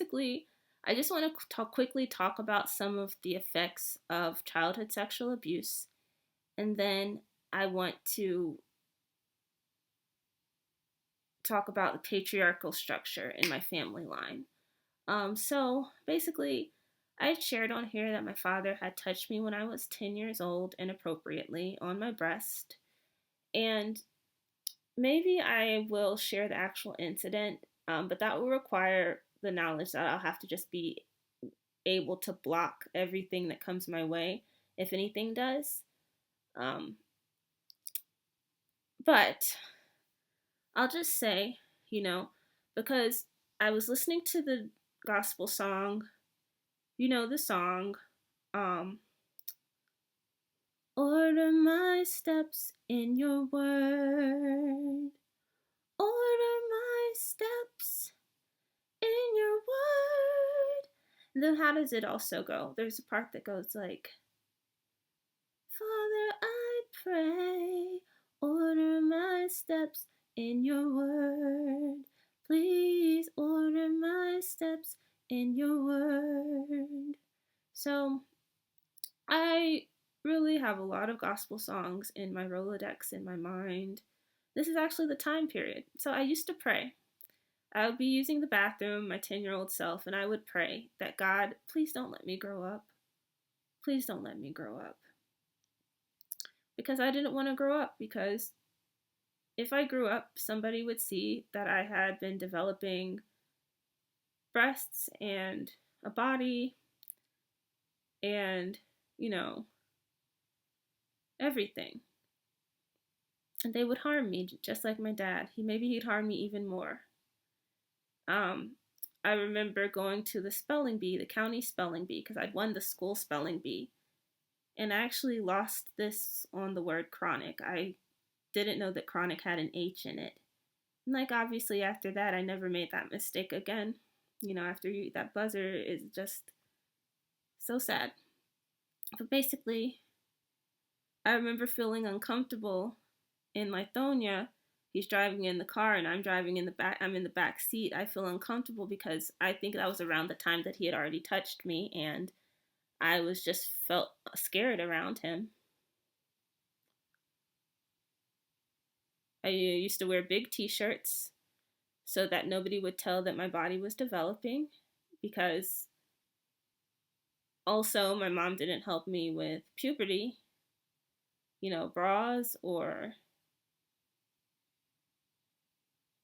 basically, I just want to quickly talk about some of the effects of childhood sexual abuse, and then I want to talk about the patriarchal structure in my family line. So basically, I shared on here that my father had touched me when I was 10 years old inappropriately on my breast. And maybe I will share the actual incident, but that will require the knowledge that I'll have to just be able to block everything that comes my way if anything does. Um, but I'll just say, you know, because I was listening to the gospel song, the song, um, Order my steps in your word. Order my steps in your word. And then how does it also go? There's a part that goes like, Father, I pray, order my steps in your word. Please order my steps in your word. So I really have a lot of gospel songs in my Rolodex in my mind. This is actually the time period. So I used to pray. I would be using the bathroom, my 10-year-old self, and I would pray that God, please don't let me grow up. Please don't let me grow up. Because I didn't want to grow up, because if I grew up, somebody would see that I had been developing breasts and a body and, everything. And they would harm me just like my dad. He'd harm me even more. Um, I remember going to the spelling bee, the county spelling bee, because I'd won the school spelling bee. And I actually lost this on the word chronic. I didn't know that chronic had an H in it. And obviously after that, I never made that mistake again. After you eat that buzzer is just so sad. But basically, I remember feeling uncomfortable in Lithonia. He's driving in the car and I'm driving in the back. I'm in the back seat. I feel uncomfortable because I think that was around the time that he had already touched me, and I was just felt scared around him. I used to wear big t-shirts so that nobody would tell that my body was developing, because also my mom didn't help me with puberty, bras or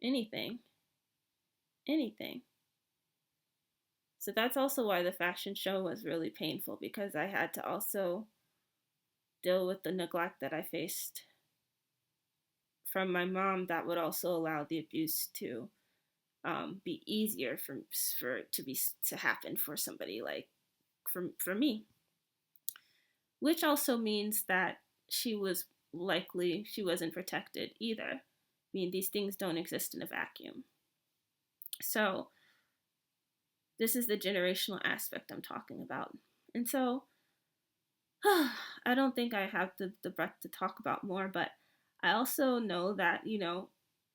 anything. Anything. So that's also why the fashion show was really painful, because I had to also deal with the neglect that I faced from my mom that would also allow the abuse to be easier for to happen for somebody like for me, which also means that she wasn't protected either. I mean, these things don't exist in a vacuum. So this is the generational aspect I'm talking about. And so I don't think I have the breath to talk about more, but I also know that,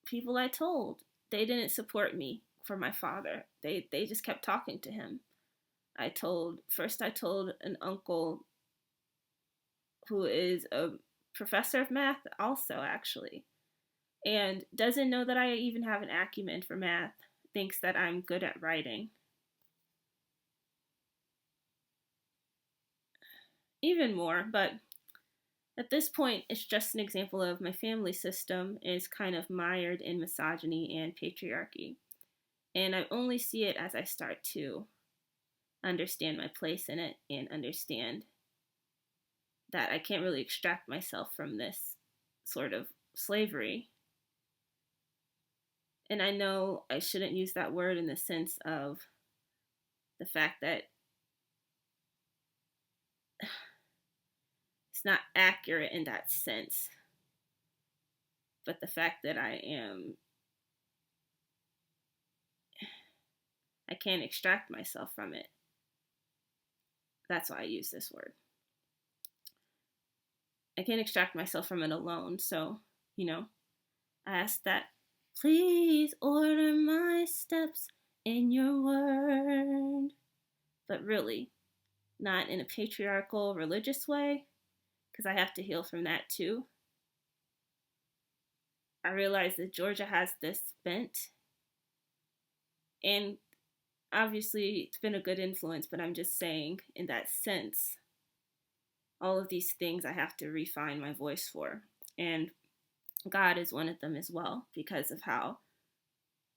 people I told, they didn't support me for my father. They just kept talking to him. I told an uncle who is a professor of math also, actually, and doesn't know that I even have an acumen for math, thinks that I'm good at writing. Even more, but at this point, it's just an example of my family system is kind of mired in misogyny and patriarchy. And I only see it as I start to understand my place in it and understand that I can't really extract myself from this sort of slavery. And I know I shouldn't use that word in the sense of the fact that it's not accurate in that sense, but the fact that I can't extract myself from it. That's why I use this word. I can't extract myself from it alone. So, I ask that, please order my steps in your word. but really, not in a patriarchal religious way, because I have to heal from that too. I realize that Georgia has this bent, and obviously it's been a good influence, but I'm just saying, in that sense, all of these things I have to refine my voice for. And God is one of them as well, because of how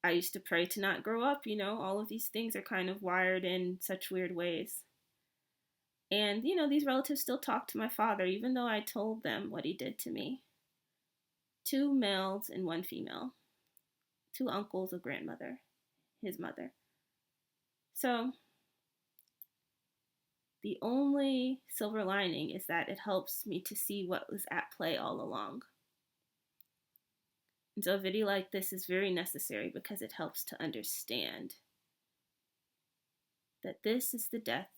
I used to pray to not grow up. All of these things are kind of wired in such weird ways. And, these relatives still talk to my father, even though I told them what he did to me. 2 males and 1 female. 2 uncles, a grandmother, his mother. So, the only silver lining is that it helps me to see what was at play all along. And so a video like this is very necessary because it helps to understand that this is the death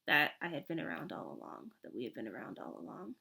that I had been around all along, that we had been around all along.